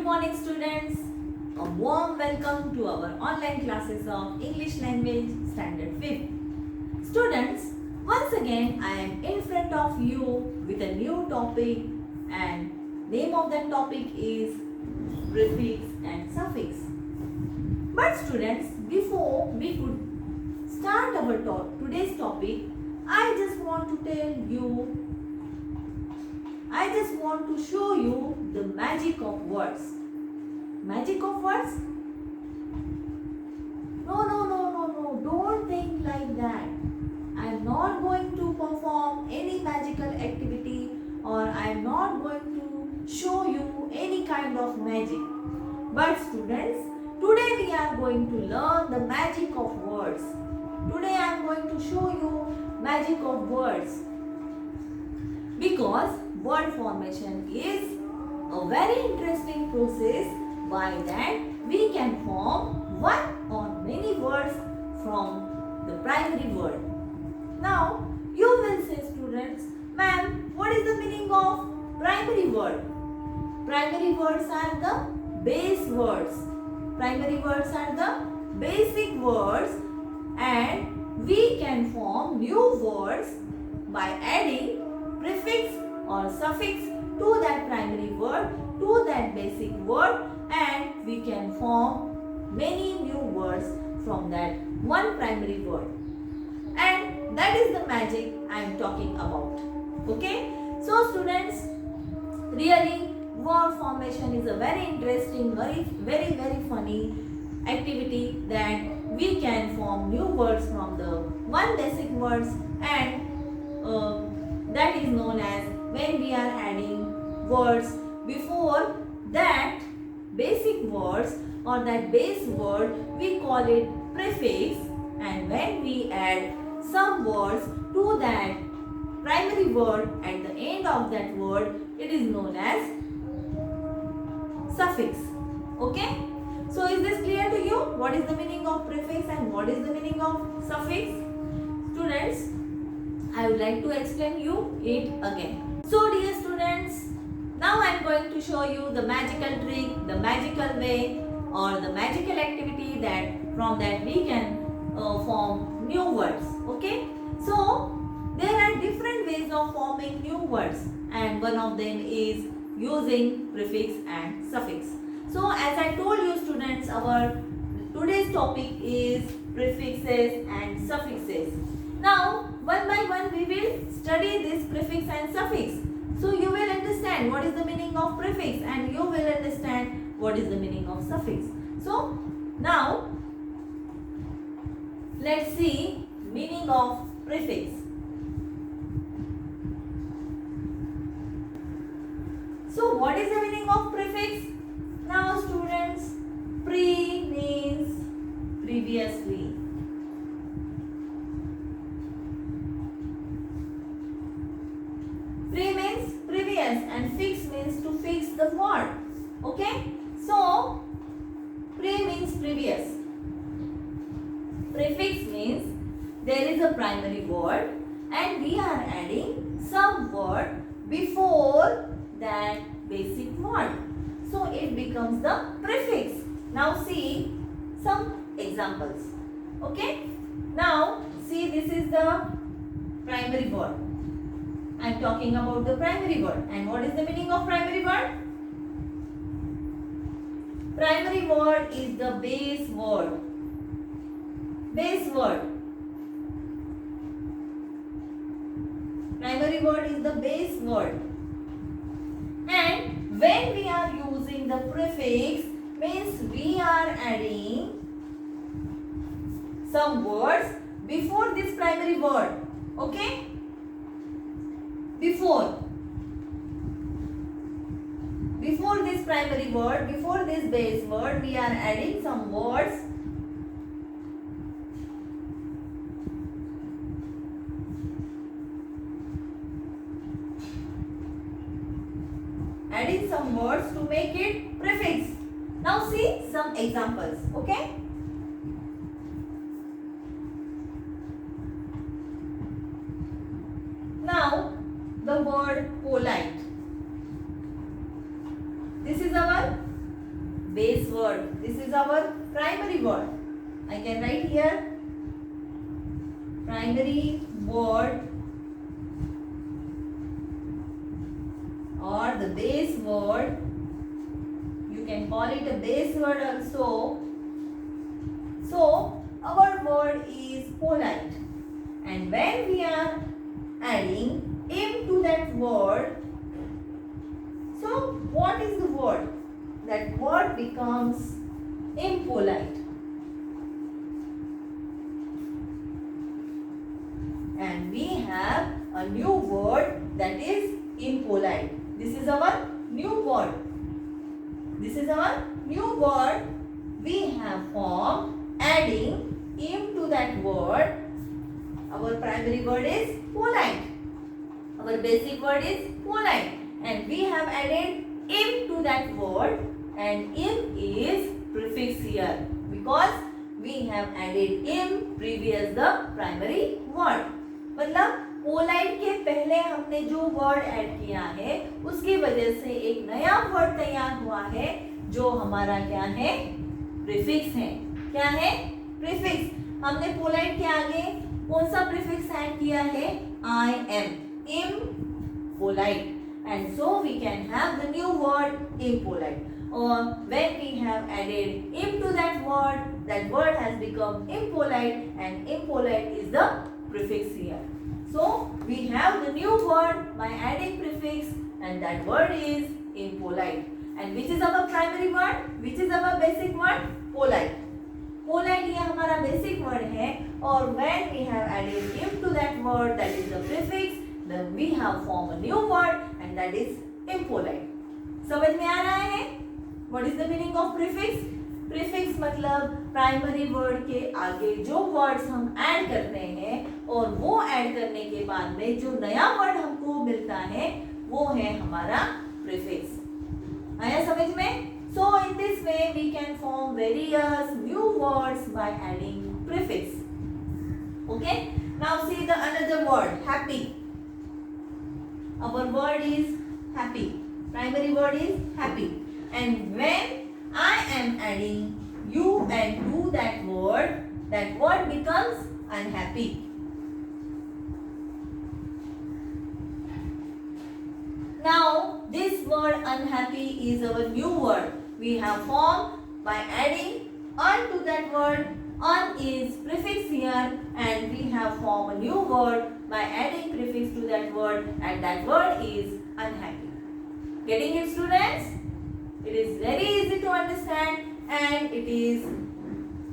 morning students. A warm welcome to our online classes of English language standard 5th. Students, once again I am in front of you with a new topic and name of that topic is prefix and suffix. But students, before we could start our today's topic, I just want to show you the magic of words. Magic of words? No. Don't think like that. I am not going to perform any magical activity or I am not going to show you any kind of magic. But students, today we are going to learn the magic of words. Today I am going to show you magic of words. Because word formation is a very interesting process. By that we can form one or many words from the primary word. Now you will say, students, ma'am, what is the meaning of primary word? Primary words are the base words. Primary words are the basic words and we can form new words by adding prefix or suffix to that primary word, to that basic word, and we can form many new words from that one primary word. And that is the magic I am talking about. Okay? So students, really word formation is a very interesting, very funny activity that we can form new words from the one basic words, and that is known as when we are adding words before that basic words or that base word, we call it prefix, and when we add some words to that primary word at the end of that word, it is known as suffix. Okay? So is this clear to you? What is the meaning of prefix and what is the meaning of suffix? Students, I would like to explain you it again. So dear students, now I am going to show you the magical trick, the magical way or the magical activity that from that we can form new words. Okay? So there are different ways of forming new words and one of them is using prefix and suffix. So as I told you students, our today's topic is prefixes and suffixes. Now one by one we will study this prefix and suffix. So you will understand what is the meaning of prefix and you will understand what is the meaning of suffix. So now let's see meaning of prefix. So what is the meaning of prefix? Now students, pre means previously. Pre means previous and fix means to fix the word. Okay? So, pre means previous. Prefix means there is a primary word and we are adding some word before that basic word. So, it becomes the prefix. Now, see some examples. Okay? Now, see this is the primary word. I am talking about the primary word. And what is the meaning of primary word? Primary word is the base word. Base word. Primary word is the base word. And when we are using the prefix, means we are adding some words before this primary word. Okay? Before this primary word, before this base word, we are adding some words to make it prefix. Now see some examples. Okay? Now the word polite. This is our base word. This is our primary word. I can write here primary word or the base word. You can call it a base word also. So our word is polite, and when we are adding im to that word, so what is the word? That word becomes impolite. And we have a new word that is impolite. This is our new word. This is our new word we have formed adding im to that word. Our primary word is polite. Our basic word is polite. And we have added im to that word, and im is prefix here because we have added im previous the primary word. मतलब polite के पहले हमने जो word add किया है उसकी वजह से एक नया वर्ड तैयार हुआ है जो हमारा क्या है? प्रीफिक्स है. क्या है? प्रीफिक्स. हमने पोलाइट के आगे कौन सा प्रीफिक्स ऐड किया है? I am. इम polite. And so we can have the new word impolite. Or when we have added im to that word has become impolite, and impolite is the prefix here. So we have the new word by adding prefix, and that word is impolite. And which is our primary word? Which is our basic word? Polite. Polite ये हमारा basic word है, और when we have added im to that word, that is the prefix, then we have formed a new word, and that is impolite. समझ में आ रहा है? What is the meaning of prefix? Prefix मतलब primary word के आगे जो words हम add करते हैं और वो ऐड करने के बाद में जो नया वर्ड हमको मिलता है वो है हमारा प्रीफिक्स. आया समझ में? So in this way we can form various new words by adding prefix. Okay? Now see the another word, happy. Our word is happy. Primary word is happy. And when I am adding you and to that word becomes unhappy. Now this word unhappy is our new word. We have formed by adding on to that word. On is prefix here, and we have formed a new word by adding prefix to that word, and that word is unhappy. Getting it, students? It is very easy to understand, and it is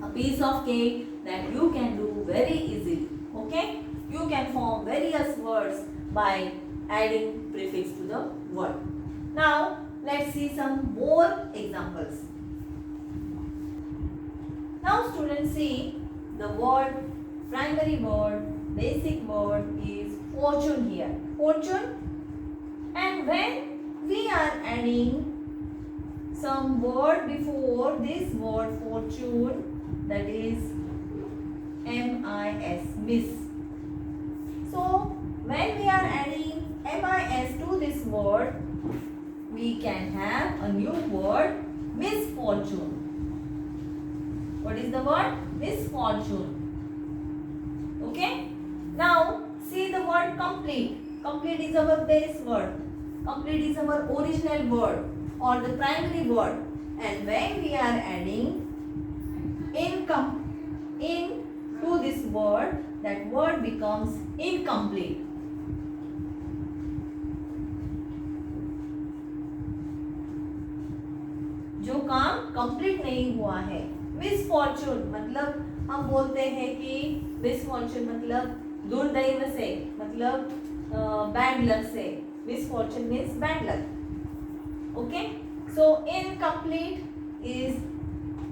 a piece of cake that you can do very easily. Okay? You can form various words by adding prefix to the word. Now let's see some more examples. Now students, see the word, primary word, basic word is fortune here. Fortune. And when we are adding some word before this word fortune, that is MIS, miss. So when we are adding MIS to this word, we can have a new word, misfortune. What is the word? Misfortune. Okay? Now see the word complete. Complete is our base word. Complete is our original word or the primary word. And when we are adding in to this word, that word becomes incomplete. जो काम complete नहीं हुआ है. Misfortune मतलब हम बोलते हैं कि मिसफॉर्चून मतलब दुर्दैव से, मतलब बैड लक से. Misfortune means bad luck. Okay? So incomplete is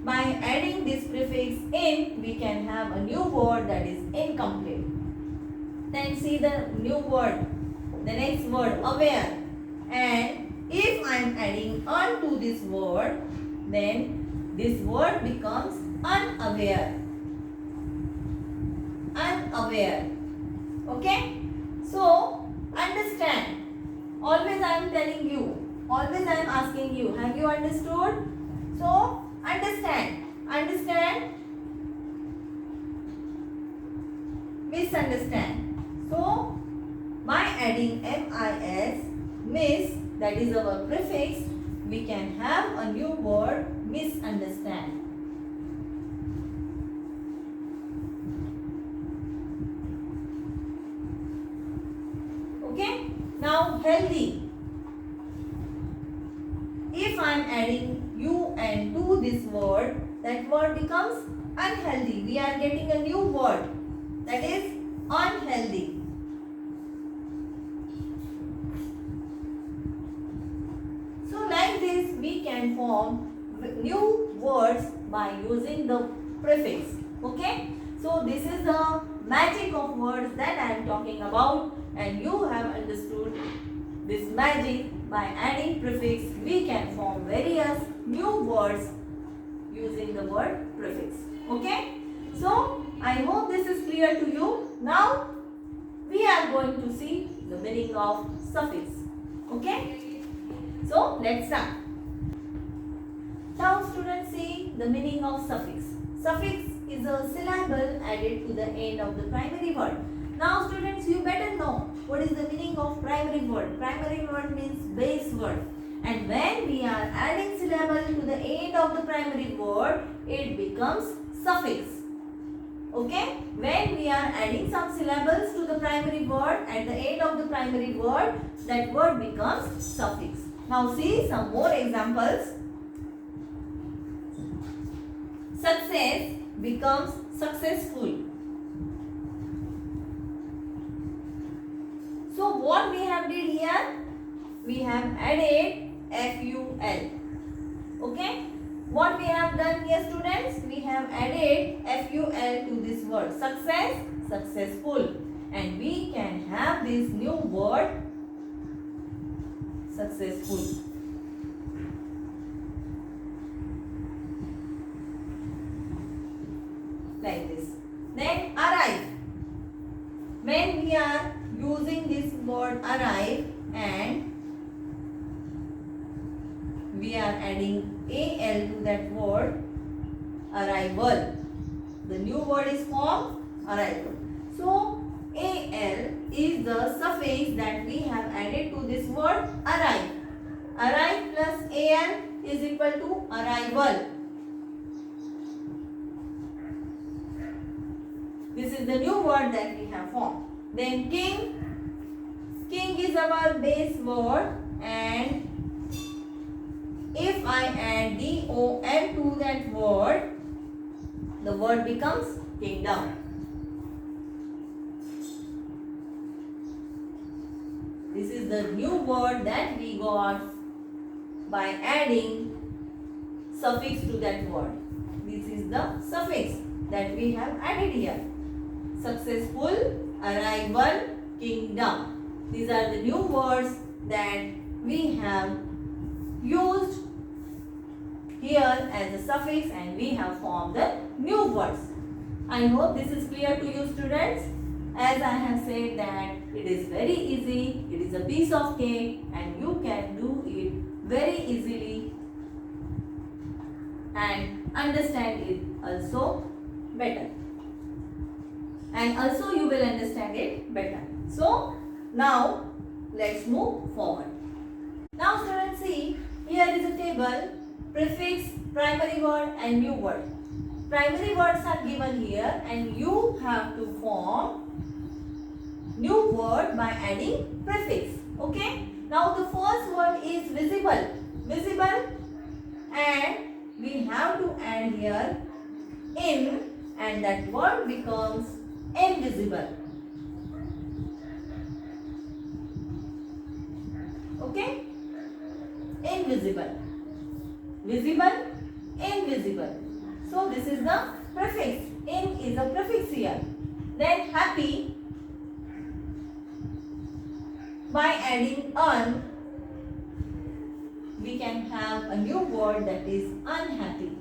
by adding this prefix in, we can have a new word that is incomplete. Then see the new word, the next word, aware. And if I am adding on to this word, then this word becomes unaware. Unaware. Okay? So understand. Always I am telling you. Always I am asking you. Have you understood? So understand, misunderstand. So by adding mis, miss, that is our prefix, we can have a new word, misunderstand. Okay, now healthy. If I am adding un to this word, that word becomes unhealthy. We are getting a new word, that is unhealthy. So like this we can form new words by using the prefix. Okay, so this is the magic of words that I am talking about, and you have understood this magic. By adding prefix we can form various new words using the word prefix. Okay, so I hope this is clear to you. Now we are going to see the meaning of suffix. Okay, so let's start. Now students, see the meaning of suffix. Suffix is a syllable added to the end of the primary word. Now students, you better know what is the meaning of primary word. Primary word means base word. And when we are adding syllable to the end of the primary word, it becomes suffix. Okay? When we are adding some syllables to the primary word at the end of the primary word, that word becomes suffix. Now see some more examples. Success becomes successful. So what we have did here? We have added FUL. Okay? What we have done here students? We have added FUL to this word. Success, successful. And we can have this new word successful. Like this. Then arrive. When we are using this word arrive and we are adding AL to that word, arrival. The new word is formed, arrival. So AL is the suffix that we have added to this word arrive. Arrive plus AL is equal to arrival. This is the new word that we have formed. Then king. King is our base word, and if I add DOM to that word, the word becomes kingdom. This is the new word that we got by adding suffix to that word. This is the suffix that we have added here. Successful, arrival, kingdom. These are the new words that we have used here as a suffix, and we have formed the new words. I hope this is clear to you students. As I have said that it is very easy, it is a piece of cake, and you can do it very easily and understand it also better. And also you will understand it better. So now let's move forward. Now students, see, here is a table, prefix, primary word and new word. Primary words are given here and you have to form new word by adding prefix. Okay. Now the first word is visible. Visible, and we have to add here in, and that word becomes invisible. Okay. Invisible. Visible, invisible. So this is the prefix. In is a prefix here. Then happy, by adding un, we can have a new word that is unhappy.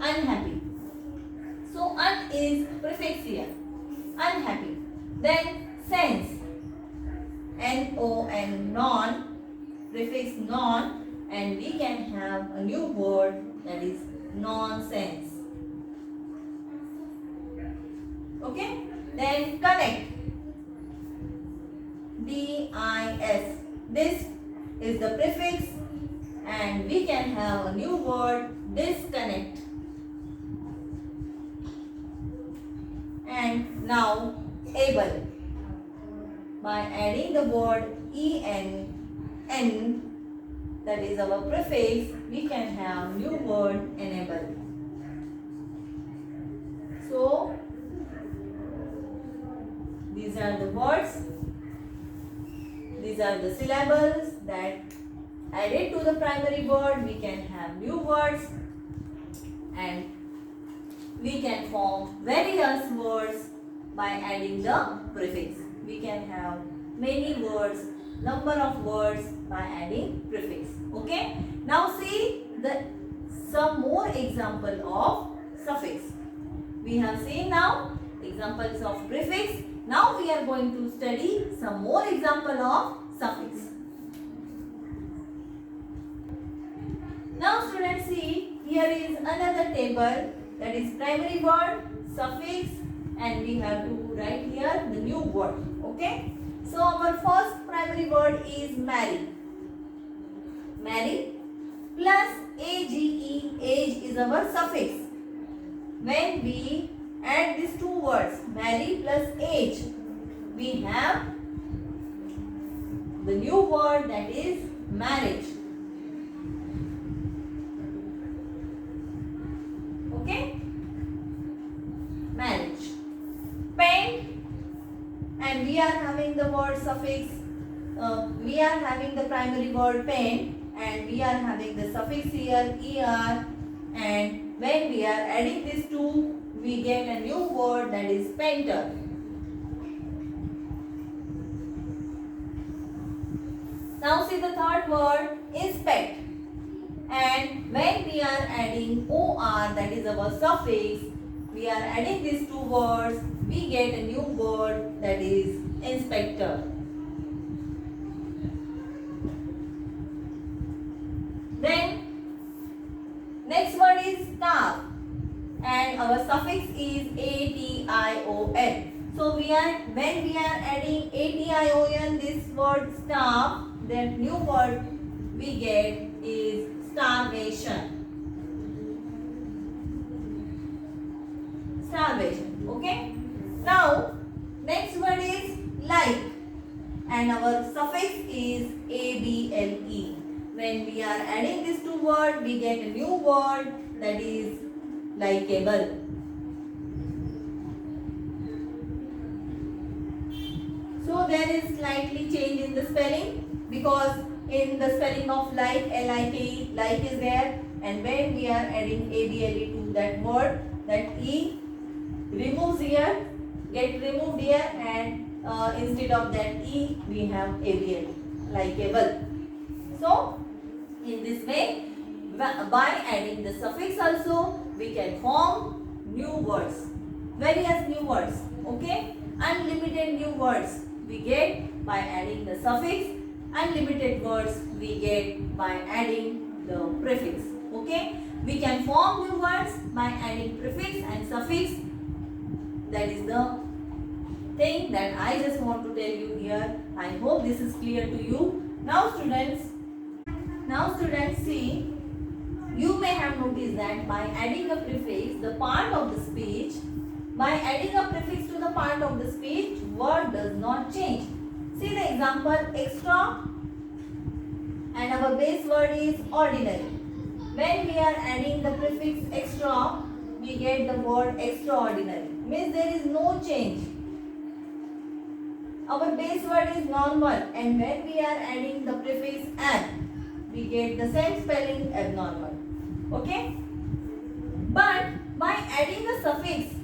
Unhappy. So un is prefix here. Unhappy. Okay, then connect, dis, this is the prefix and we can have a new word, disconnect. And now able, by adding the word en, that is our prefix, we can have new word enable. So these are the words, these are the syllables that added to the primary word we can have new words, and we can form various words by adding the prefix. We can have many words, number of words by adding prefix. Okay. Now see some more example of suffix. We have seen now examples of prefix. Now we are going to study some more example of suffix. Now students, see, here is another table, that is primary word, suffix, and we have to write here the new word. Okay. So our first primary word is marry. Marry plus age, age is our suffix. When we add these two words, marry plus age, we have the new word, that is marriage. Okay, marriage. Paint, and we are having the word suffix, we are having the primary word paint and we are having the suffix here er, and when we are adding these two we get a new word, that is painter. Now see the third word, inspect, and when we are adding or, that is our suffix, we are adding these two words, we get a new word, that is inspector. Then next word is staff, and our suffix is ation. So when we are adding ation, this word staff, then new word we get is starvation. Starvation. Okay. Now next word is like, and our suffix is able. When we are adding these two words, we get a new word, that is likable. So there is slightly change in the spelling, because in the spelling of like, like, like is there, and when we are adding able to that word, that e removes here, get removed here, and instead of that e we have able, likeable. So in this way, by adding the suffix also we can form new words, various new words. Okay, unlimited new words we get by adding the suffix, unlimited words we get by adding the prefix. Okay, we can form new words by adding prefix and suffix. That is the thing that I just want to tell you here. I hope this is clear to you. Now students, see, you may have noticed that by adding a prefix, the part of the speech, by adding a prefix to the part of the speech, word does not change. See the example, extra, and our base word is ordinary. When we are adding the prefix extra, we get the word extraordinary. Means there is no change. Our base word is normal, and when we are adding the prefix ab, we get the same spelling abnormal. Okay? But by adding a suffix,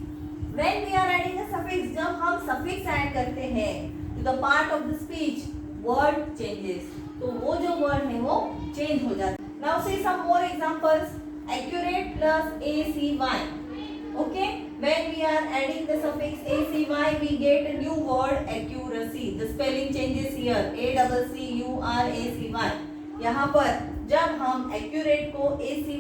when we are adding a suffix, जब हम suffix add करते हैं to the part of the speech, word changes. तो वो जो word है वो change हो जाता है. Now see some more examples. Accurate plus acy. Okay, when we are adding the suffix acy, we get a new word accuracy. The spelling changes here, ACCURACY. यहाँ पर जब हम accurate को acy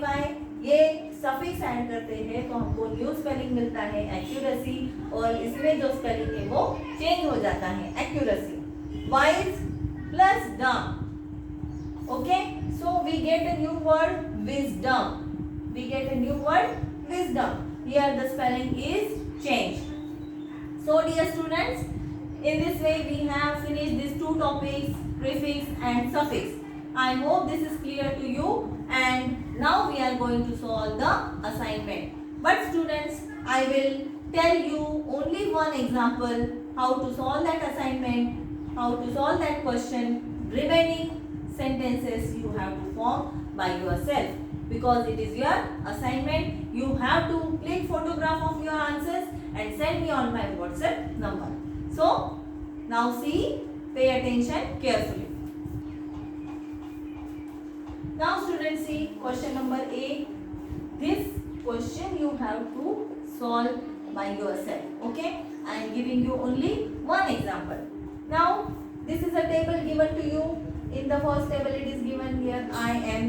ये सफिक्स ऐड करते हैं तो हमको न्यू स्पेलिंग मिलता है एक्यूरेसी, और इसमें जो स्पेलिंग है वो चेंज हो जाता है accuracy. Wise plus dom, okay, so we get a new word wisdom, we get a new word wisdom, here the spelling is changed. So dear students, in this way we have finished these two topics, prefix and suffix. I hope this is clear to you, and now we are going to solve the assignment. But students, I will tell you only one example how to solve that assignment, how to solve that question. Remaining sentences you have to form by yourself, because it is your assignment. You have to click photograph of your answers and send me on my WhatsApp number. So now see, pay attention carefully. Now students, see question number A. This question you have to solve by yourself. Okay, I am giving you only one example. Now this is a table given to you. In the first table it is given here I am.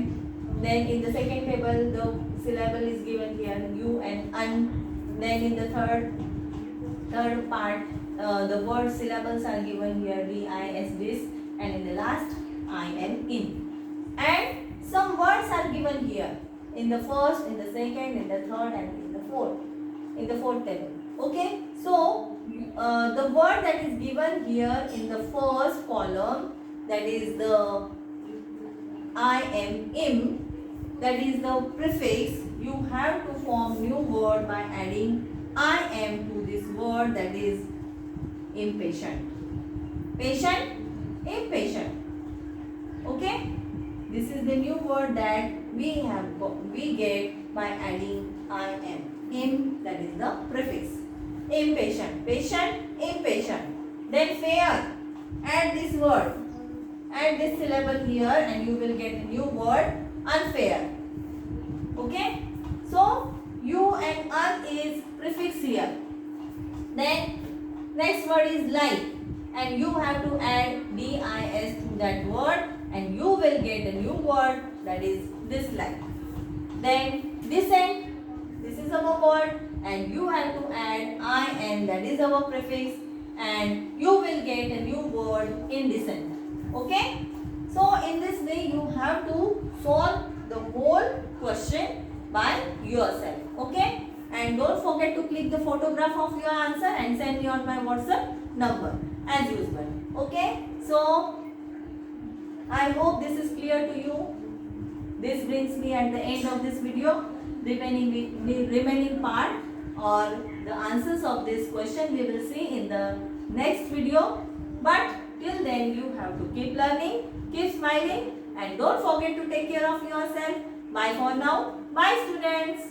Then in the second table the syllable is given here you and un. Then in the third part the word syllables are given here d, I, s, this, and in the last I am in. And some words are given here in the first, in the second, in the third, and in the fourth table. Okay, so the word that is given here in the first column, that is the I am im, that is the prefix. You have to form new word by adding I am to this word, that is impatient. Patient, impatient. Okay, this is the new word that we get by adding I am. Im, that is the prefix. Impatient, patient, impatient. Then fair, add this word, add this syllable here, and you will get a new word unfair. Okay, so you and un is prefix here. Then next word is like, and you have to add dis to that word, and you will get a new word, that is dislike. Then descent, this is our word, and you have to add in, that is our prefix, and you will get a new word indecent. Okay, so in this way you have to solve the whole question by yourself. Okay, and don't forget to click the photograph of your answer and send me on my WhatsApp number as usual. Okay, so I hope this is clear to you. This brings me at the end of this video. Remaining part or the answers of this question we will see in the next video. But till then you have to keep learning, keep smiling, and don't forget to take care of yourself. Bye for now. Bye students.